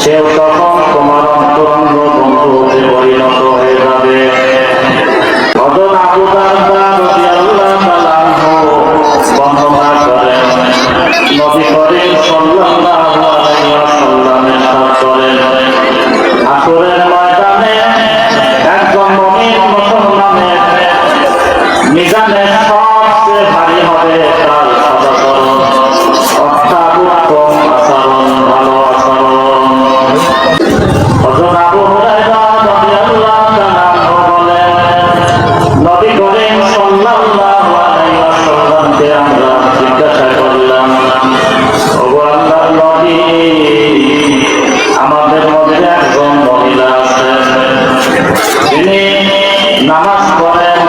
সেও তখন তোমার অন্তরঙ্গ বন্ধু হতে পরিণত হয়ে যাবে। হযরত আবু দারদা রাদিয়াল্লাহু তাআলা আনহু বর্ণনা করেন, নবী করিম সাল্লাল্লাহু আলাইহি ওয়াসাল্লাম ইরশাদ করেন, হাসরের ময়দানে একজন মুমিন মুসলমানের মিজানে সবচেয়ে ভারী হবে তার সদাচরণ, অর্থাৎ উত্তম আচরণ, ভালো আচরণ। হযরত আবু হুরায়রা রাদিয়াল্লাহু তাআলা আনহু বলেন, নবী করিম সাল্লাল্লাহু আলাইহি ওয়াসাল্লামকে আমরা জিজ্ঞাসা করলাম, ওগো আল্লাহর নবী, আমাদের মধ্যে একজন মহিলা আছেন, তিনি নামাজ পড়েন,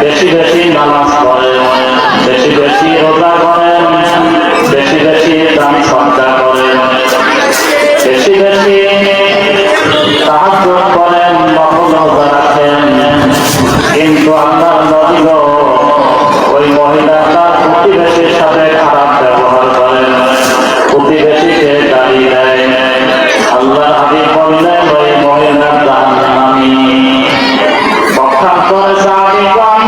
বেশি বেশি নামাজ পড়েন, বেশি বেশি রোজা করেন, বেশি বেশি দান সদকা করেন, বেশি বেশি তাহাজ্জুদ করেন, নফল রোজা রাখেন, কিন্তু আল্লাহর নবী গো, ওই মহিলা তার প্রতিবেশীর সাথে খারাপ ব্যবহার করেন, প্রতিবেশীকে গালি দেয়। আল্লাহর হাবিব বললেন, ওই মহিলা জাহান্নামী। পক্ষান্তরে সাহাবীগণ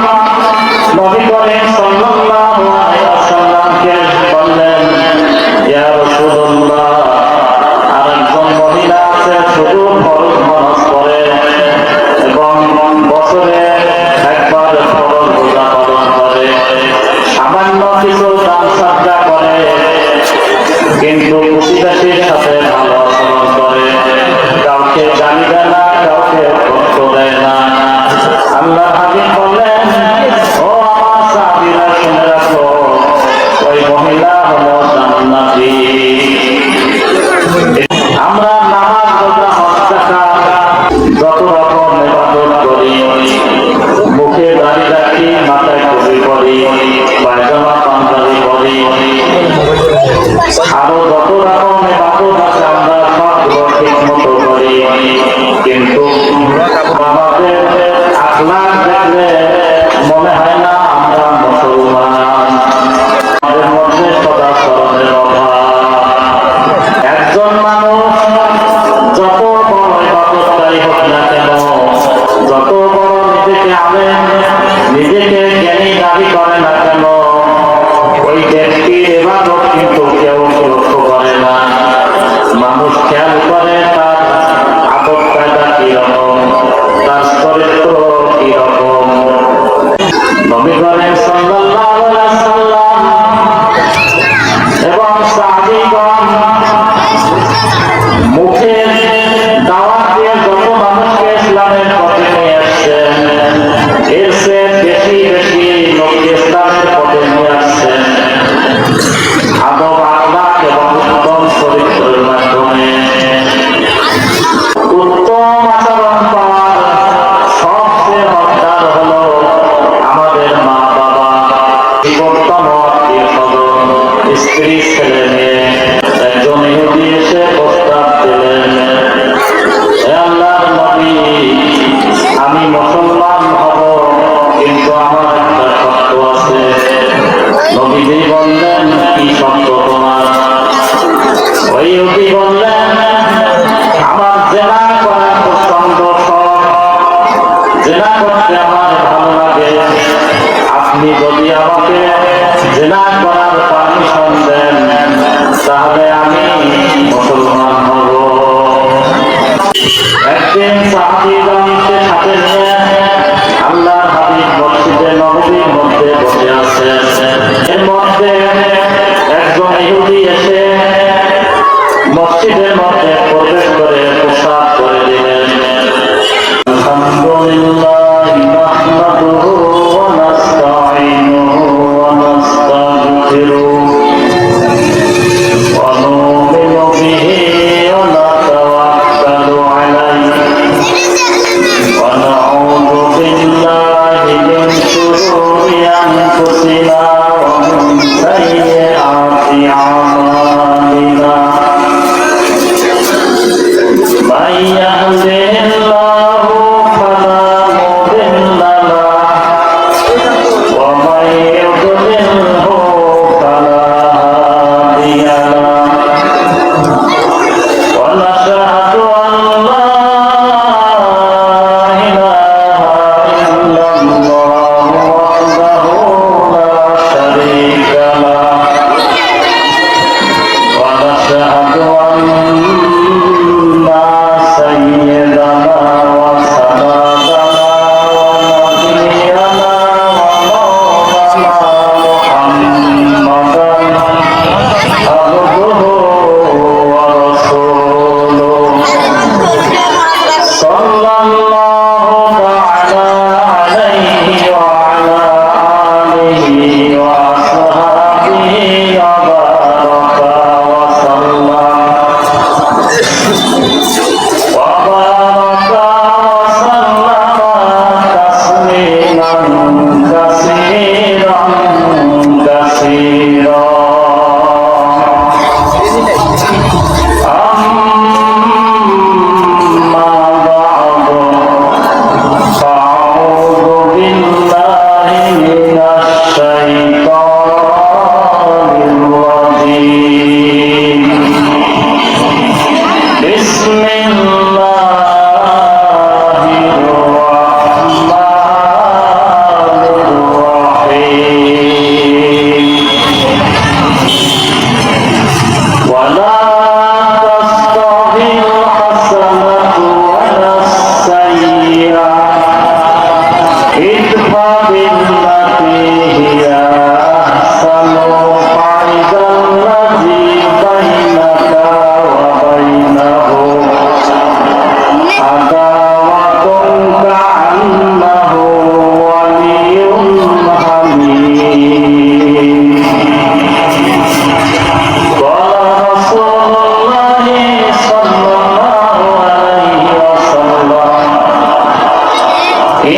নবী করিম সাল্লাল্লাহু আলাইহি ওয়াসাল্লামকে বললেন, ইয়া রাসূলুল্লাহ, আরেকজন মহিলা আছে, শুধু ফরজ নামাজ পড়ে এবং বছরে একবার ফরজ রোজা পালন করে, সামান্য কিছু দান সদকা করে, কিন্তু প্রতিবেশীর সাথে ভালো আচরণ করে, কাউকে গালি দেয় না, কাউকে কষ্ট দেয় না। আল্লাহর হাবিব বললেন, ও আমার সাহাবীরা, শুনে রাখো, ওই মহিলা হলো জান্নাতি। আমরা নামাজ, রোজা, হজ, যাকাত, যত রকম ইবাদত করি, মুখে দাড়ি রাখি, মাথায় টুপি পরি, পায়জামা পাঞ্জাবি পরি, আরো যত রকম ইবাদত আছে আমরা সবগুলো ঠিক মতো করি, কিন্তু আমাদের আখলাক দেখলে মনে হয় না আমরা মুসলমান। আমাদের মধ্যে সদাচরণের অভাব। একজন মানুষ যত বড় ইবাদতকারী হোক না কেন, যত বড় নিজেকে আলেম, নিজেকে জ্ঞানী দাবি করে না কেন, ওই ব্যক্তির ইবাদত কিন্তু কেউ লক্ষ্য করে না। মানুষ খেয়াল করে তার আদব কায়দা কিরকম, তার চরিত্র কিরকম। নবী করিম সাল্লাল্লাহু আলাইহি ওয়াসাল্লাম এবং সাহাবীগণ মুখে দাওয়াত দিয়ে যত মানুষকে ইসলামের পথে নিয়ে আসছেন, এর চেয়ে বেশি বেশি লোককে ইসলামের পথে নিয়ে আসছেন আদব, আখলাক এবং উত্তম চরিত্রের মাধ্যমে। উত্তম আচরণ পাওয়ার সবচেয়ে হকদার হলো আমাদের মা বাবা, নিকটতম আত্মীয় স্বজন, স্ত্রী, ছেলে মেয়ে। একজন ইহুদি এসে প্রস্তাব দিলেন, হে আল্লাহর নবী, আমি মুসলমান হব, কিন্তু আমার একটা শর্ত আছে। নবীজি বললেন, কি শর্ত তোমার? ওই ইহুদি বললেন, আমার জেনা করার প্রচন্ড শখ, জেনা করতে আমার ভালো লাগে, আপনি যদি আমাকে জেনা করার পারমিশন দেন, তাহলে আমি মুসলমান হব। একদিন সাহাবীগণকে সাথে নিয়ে আল্লাহর হাবিব মসজিদে নববীর মধ্যে বসে আছেন। এর মধ্যে একজন ইহুদি এসে মসজিদের মধ্যে প্রবেশ করে প্রসাদ করে দিলেন। আলহামদুলিল্লাহ নাহমাদুহু ওয়া নাস্তাঈনুহু ওয়া নাস্তাগফিরুহু ওয়া নু'মিনু বিহি ওয়া নাতাওয়াক্কালু আলাইহি ওয়া নাউযু বিল্লাহি মিন শুরুরি আনফুসিনা ওয়া মিন সাইয়্যাতি আ'মালিনা। من يهده الله فلا مضل له ومن يضلله فلا هادي له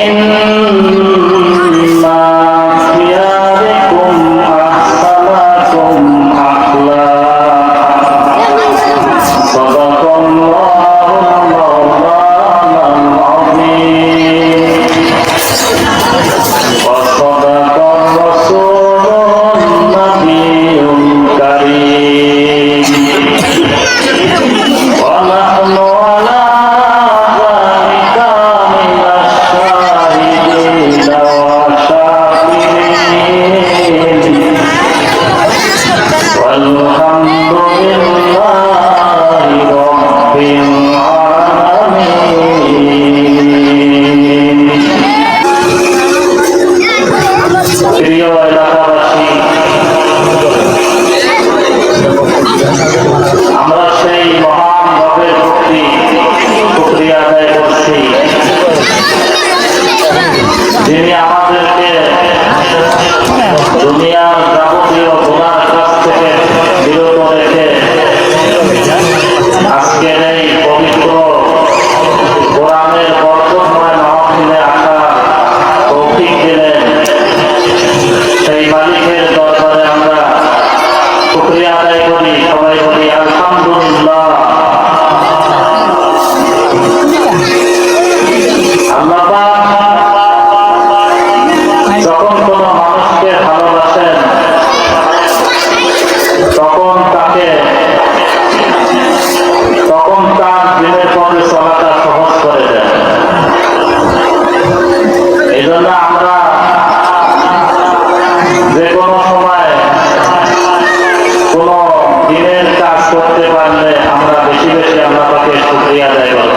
ইন্না খিয়ারিকুম আহসানাকুম আখলাক সাদাকাল্লাহুল মাওলানাল আযীম ওয়া সাদাকার রাসূলুন নাবিয়্যুল কারীম ওয়া নাহনু আলা যালিকা মিনাশ শাহিদিন ওয়া শাকিরিন ওয়ালহামদুলিল্লাহি রাব্বিল আলামিন। প্রিয় এলাকাবাসী, আমরা সেই মহান রবের প্রতি শুকরিয়া আদায় করছি, যিনি আমাদেরকে দুনিয়ার যাবতীয় গুনার কাছ থেকে বিরত রেখে আজকের এই পবিত্র কোরআনের বরকতময় মাহফিলে আসার তৌফিক দিলেন। সেই মালিকের দরবারে আমরা শুকরিয়া আদায় করি, সবাই বলি আলহামদুলিল্লাহ। আল্লাহ পাক যখন কোনো মানুষকে ভালোবাসেন তখন তার দিনের পথে চলাটা সহজ করে দেন। এই জন্য আমরা যে কোনো সময় কোনো দিনের কাজ করতে পারলে আমরা বেশি বেশি আল্লাহ পাকের শুকরিয়া আদায় করব।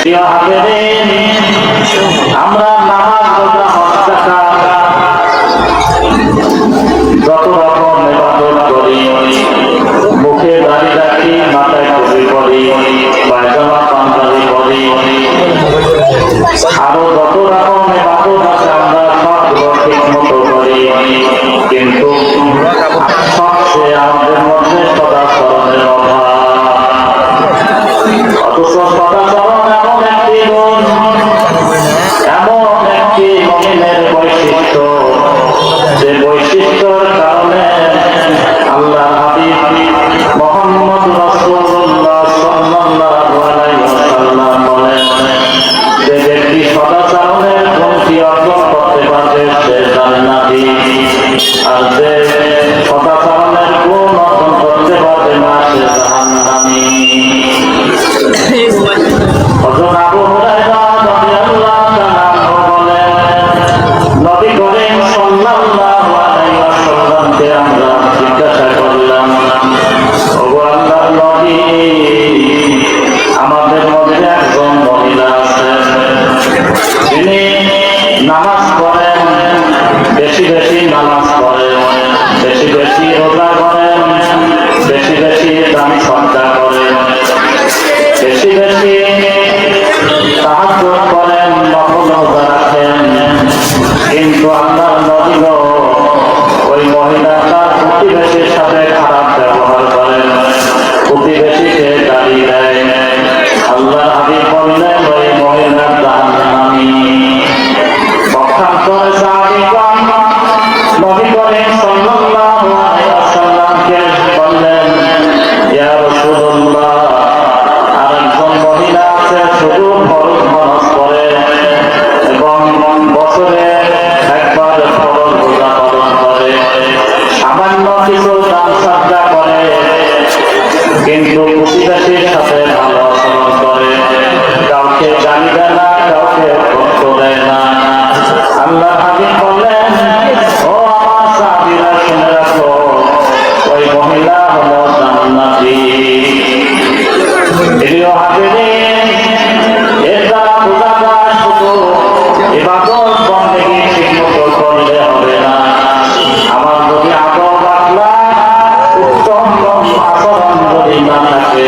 প্রিয় হাফেজিন, আমরা নামাজ, রোজা, হজ, যাকাত যত রকম ইবাদত করি, মুখে দাড়ি রাখি, মাথায় টুপি পরি, পায়জামা পাঞ্জাবি পরি, আরো যত রকম ইবাদত আছে আমরা সবগুলো ঠিক মতো করি, কিন্তু সবচেয়ে আমাদের মধ্যে সদাচরণের অভাব। অথচ সদাচরণ এমন একটি গুণ, এমন একটি মুমিনের বৈশিষ্ট্য, যে বৈশিষ্ট্যর কারণে আল্লাহ হাবিব মুহাম্মদ রাসূলুল্লাহ সাল্লাল্লাহু আলাইহি ওয়াসাল্লাম বলেন, যে ব্যক্তি সদাচরণের গুণটি অর্জন করতে পারবে সে জান্নাতি, আর যে সদাচরণের গুণ অর্জন করতে পারবে না সে জাহান্নামী। হযরত আবু হুরায়রা রাদিয়াল্লাহু তাআলা আনহু বলেন, নবী করিম সাল্লাল্লাহু আলাইহি ওয়াসাল্লামকে আমরা জিজ্ঞাসা করলাম, ওগো আল্লাহর নবী, আমাদের মধ্যে একজন মহিলা আছেন, যিনি নামাজ পড়েন, বেশি বেশি নামাজ পড়েন, বেশি বেশি রোজা করেন, বেশি বেশি দান সদকা করেন, বেশি বেশি তাহাজ্জুদ করেন, নফল রোজা রাখেন, কিন্তু আল্লাহর নবী গো, ওই মহিলাটা প্রতিবেশীর সাথে খারাপ ব্যবহার করেন, প্রতিবেশীকে গালি দেয়। আল্লাহর হাবিব বললেন, ওই মহিলা জাহান্নামী। পক্ষান্তরে সাহাবীগণ নবী করিম সাল্লাল্লাহু আলাইহি ওয়াসাল্লামকে বললেন, ইয়া রাসূলুল্লাহ, আরেকজন মহিলা আছে, শুধু ফরজ নামাজ পড়ে এবং বছরে একবার ফরজ রোজা পালন করে, সামান্য কিছু দান সদকা করে, কিন্তু প্রতিবেশীর সাথে ভালো আচরণ করে, কাউকে গালি দেয় না, কাউকে কষ্ট দেয় না। আল্লাহ হাবিব বললেন, ও আমার সাহাবীরা শুনে রাখো, ওই মহিলা হলো জান্নাতি। প্রিয় হাফেজিন, এর দ্বারা বোঝা যায় শুধু ইবাদত বন্দেগী ঠিকমতো করলে হবে না, আমার যদি আদব আখলাক, উত্তম আচরণ যদি না থাকে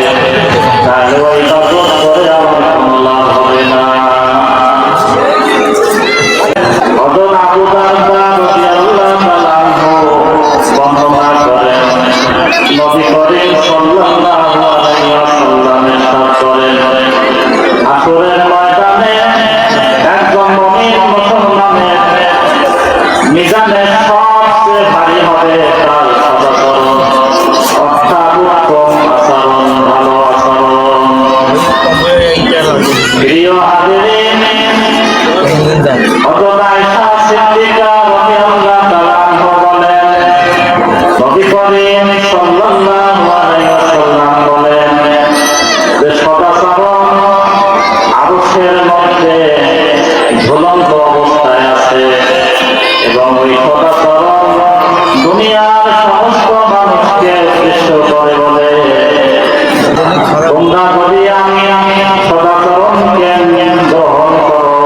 তোমরা যদি আমি সদাচরণকে গ্রহণ করো,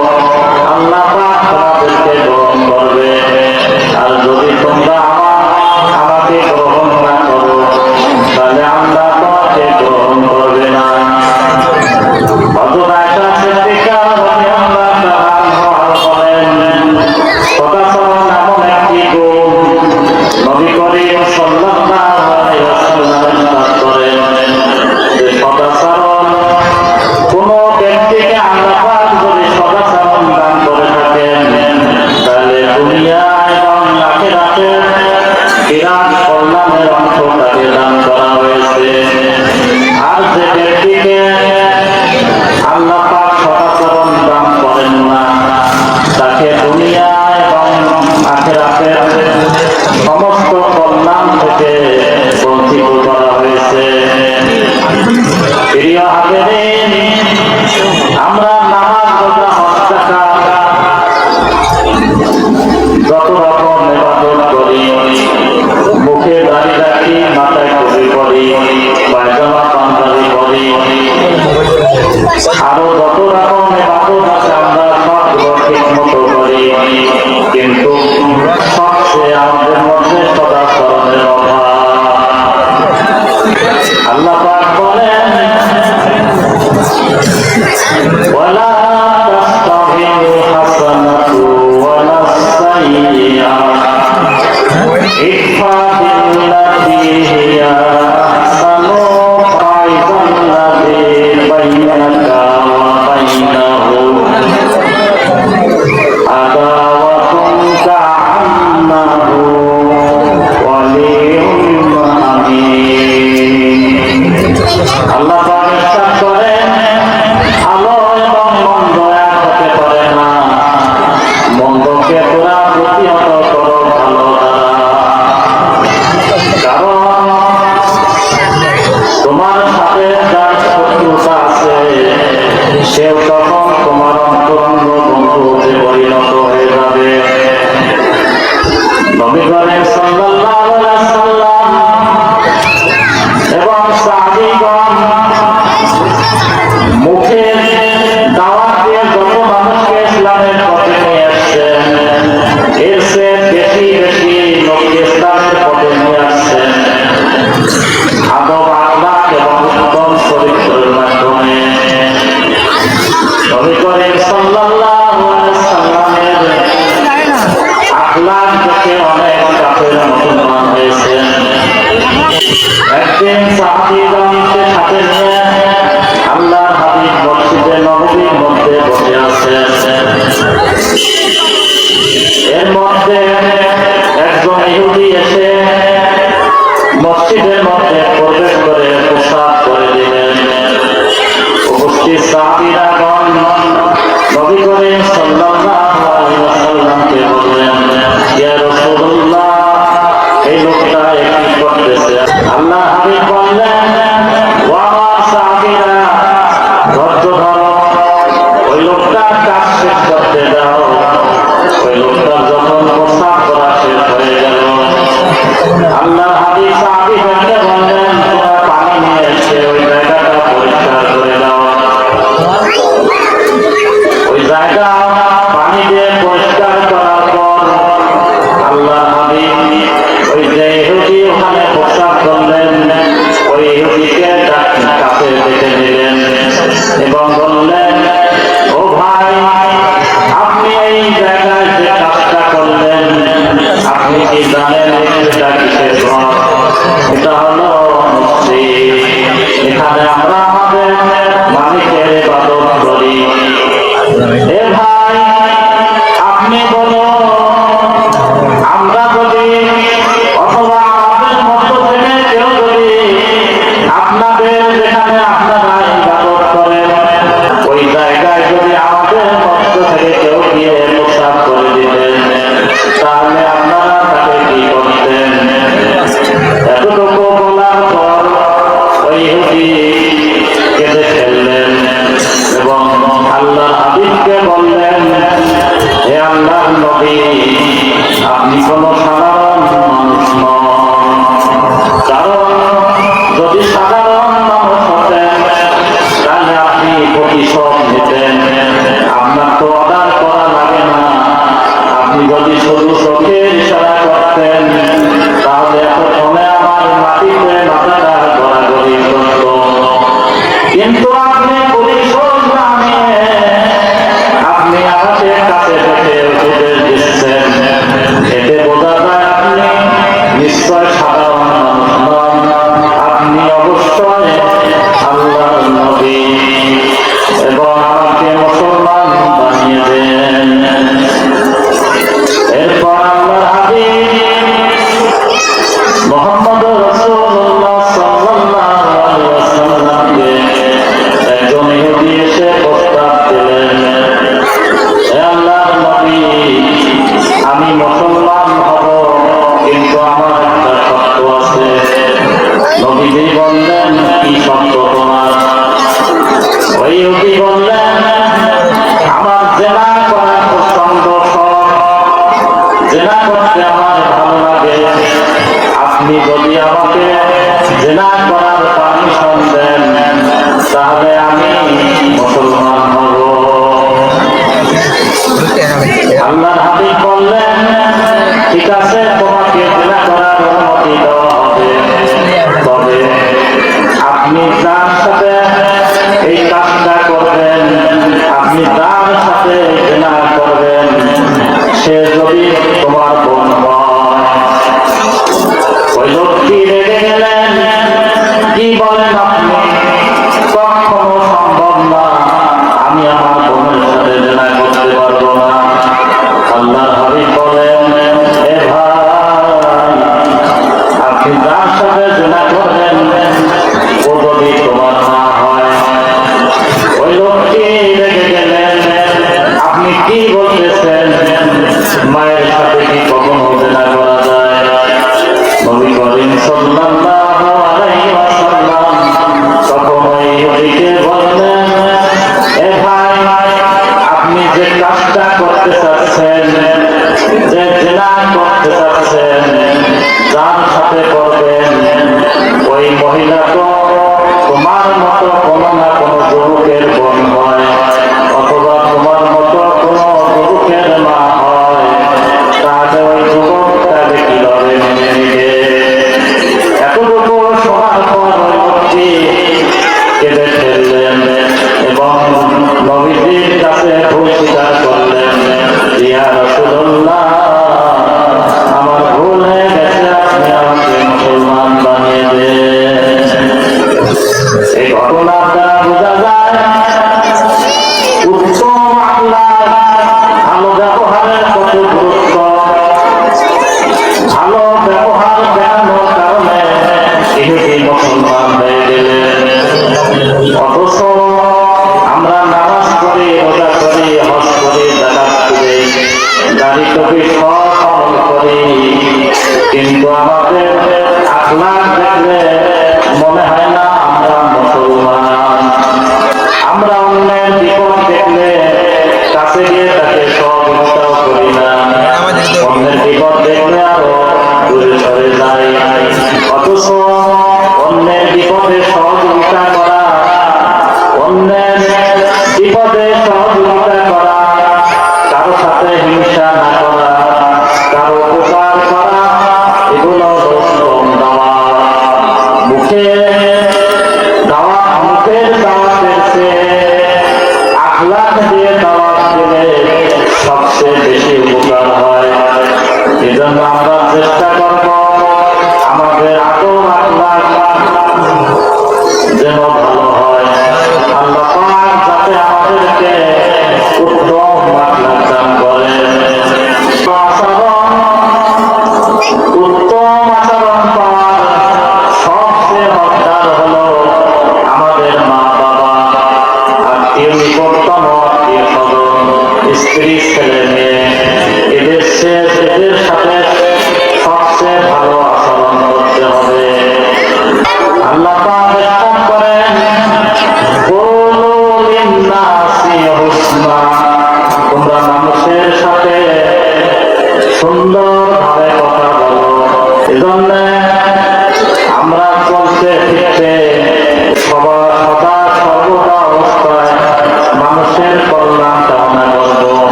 আল্লাহ পাক তোমাদেরকে গ্রহণ করবে। আর যদি তোমরা আমাকে গ্রহণ না করো, তাহলে আল্লাহ তোমাকে গ্রহণ করবে না। হযরত আয়েশা সিদ্দিকা রাদিয়াল্লাহু তাআলা বলেন, সদাচরণ এমন একটি গুণ, নবী করিম সাল্লাল্লাহু আলাইহি ওয়াসাল্লাম করেন যে সদাচরণ কোন ব্যক্তিকে আল্লাহ পাক যদি সদাচরণ দান করে থাকেন, তাহলে দুনিয়া এবং আখিরাতে বিরাট কল্যাণের অংশ তাকে দান করা হয়েছে। আর যে ব্যক্তিকে আল্লাহ পাক সদাচরণ দান করেন না, তাকে দুনিয়া এবং আখিরাতের সমস্ত কল্যাণ থেকে বঞ্চিত করা হয়েছে। প্রিয় হাজিরিন, আমরা নামাজ, রোজা, হজ, যাকাত যত রকম ইবাদত করি, মুখে দাড়ি রাখি, মাথায় টুপি পরি, পায়জামা পাঞ্জাবি পরি, আরো যত রকম ইবাদত আছে আমরা সবগুলো ঠিক মতো করি, কিন্তু সবচেয়ে আমাদের মধ্যে সদাচরণের অভাব। আল্লাহ পাক বলেন, ওয়ালা তাস্তাবিল হাসানাতু ওয়ালা সাইয়্যাতু ইদফা বিল্লাতী হিয়া আহসানু ফাইযাল্লাযী বাইনাকা ওয়া বাইনাহু আদাওয়াতুন কাআন্নাহু ওয়ালিয়্যুন হামীম। আল্লাহ পাক ইরশাদ করেন, আলো এবং মন্দ এক হতে পারে না, মন্দকে তোরা প্রতিহত করো ভালো দ্বারা। কারণ তোমার সাথে যার শত্রুতা আছে, সেও তখন তোমার অন্তরঙ্গ বন্ধুতে পরিণত হয়ে যাবে। নবী করিম সাল্লাল্লাহু আলাইহি ওয়াসাল্লাম এবং সাহাবীগণ মুখে দাওয়াত দিয়ে যত মানুষকে ইসলামের পথে নিয়ে আসছেন, এর চেয়ে বেশি বেশি লোককে ইসলামের পথে নিয়ে আসছেন আদব, আখলাক এবং উত্তম চরিত্রের মাধ্যমে। নবী করিম সাল্লাল্লাহু আলাইহি ওয়াসাল্লামের আখলাক দেখে অনেক কাফের মুসলমান হয়েছেন। একদিন সাহাবীগণকে সাথে নিয়ে আল্লাহর হাবিব মসজিদে নববীর মধ্যে বসে আছেন। এর মধ্যে একজন ইহুদি এসে মসজিদের মধ্যে প্রবেশ করে প্রসাদ করে দিলেন। উপস্থিত সাহাবীরাগণ নবী করিম সাল্লাল্লাহু আলাইহি ওয়াসাল্লামকে বললেন, ইয়া রাসূলুল্লাহ, এই লোকটা কি করতেছে? আল্লাহ হাবিব বললেন, ও আমার সাহাবীরা, ধৈর্য ধরো, ওই লোকটা কাজ শেষ করতে দাও। ওই লোকটা যখন প্রস্তাব করা শেষ হয়ে গেল, আল্লাহ হাবিব সাহাবীদেরকে বললেন, তোমরা পানি নিয়ে এসে ওই জায়গাটা পরিষ্কার করে দাও।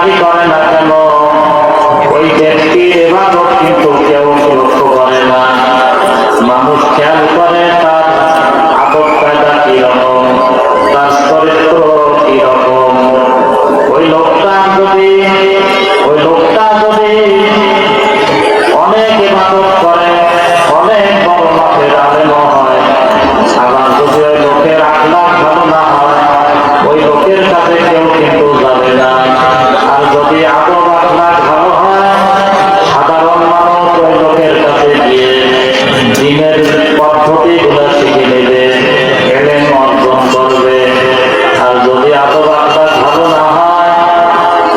যাই করে না কেন ওই ব্যক্তির ইবাদত কিন্তু কেউ লক্ষ্য করে না। মানুষ খেয়াল করে তার আদব কায়দা কিরকম, তার চরিত্র কিরকম। ওই লোকটা যদি অনেক ইবাদত করে, অনেক বড় মাপের আলেম হয়, আবার যদি ওই লোকের আখলাক ভালো না হয়, ওই লোকের কাছে কেউ কিন্তু যাবে না। আর যদি আদব আখলাক ভালো হয়, সাধারণ মানুষ ওই লোকের কাছে গিয়ে দিনের পদ্ধতিগুলো শিখে নেবে, এলেম অর্জন করবে। আর যদি আদব আখলাক ভালো না হয়,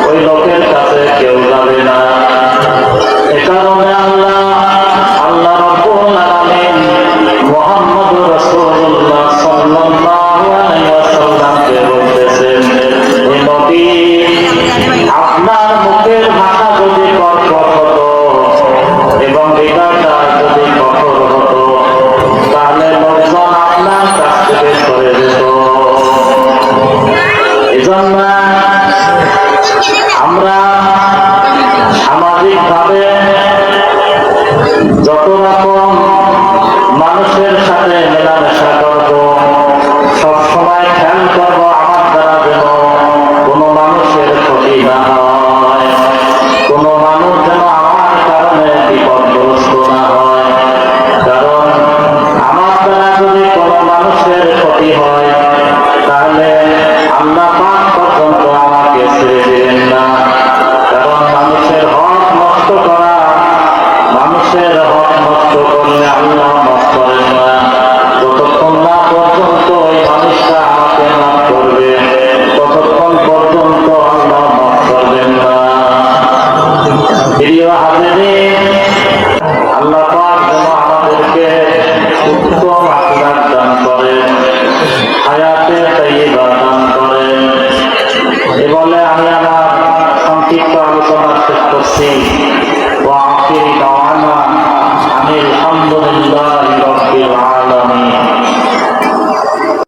ওই লোকের কাছে কেউ যাবে না। এ কারণে আল্লাহ রাব্বুল আলামিন মুহাম্মদুর রাসূলুল্লাহ সাল্লাল্লাহু আলাইহি ওয়াসাল্লামকে বলতেছেন, হে নবী, আপনার মুখের ভাষা যদি কঠোর হতো এবং হৃদয়টা যদি কঠোর হতো, তাহলে লোকজন আপনার কাছ থেকে সরে যেত। এজন্য আমরা সামাজিকভাবে যত রকম মানুষের সাথে মেলামেশা করব, সবসময় খেয়াল করব আমার দ্বারা যেন কোনো মানুষের ক্ষতি না হয়, কোনো মানুষ যেন আমার কারণে বিপদগ্রস্ত না হয়। কারণ আমার দ্বারা যদি কোনো মানুষের ক্ষতি হয়, তাহলে আল্লাহ পাক পর্যন্ত আমাকে ছেড়ে দিবেন না।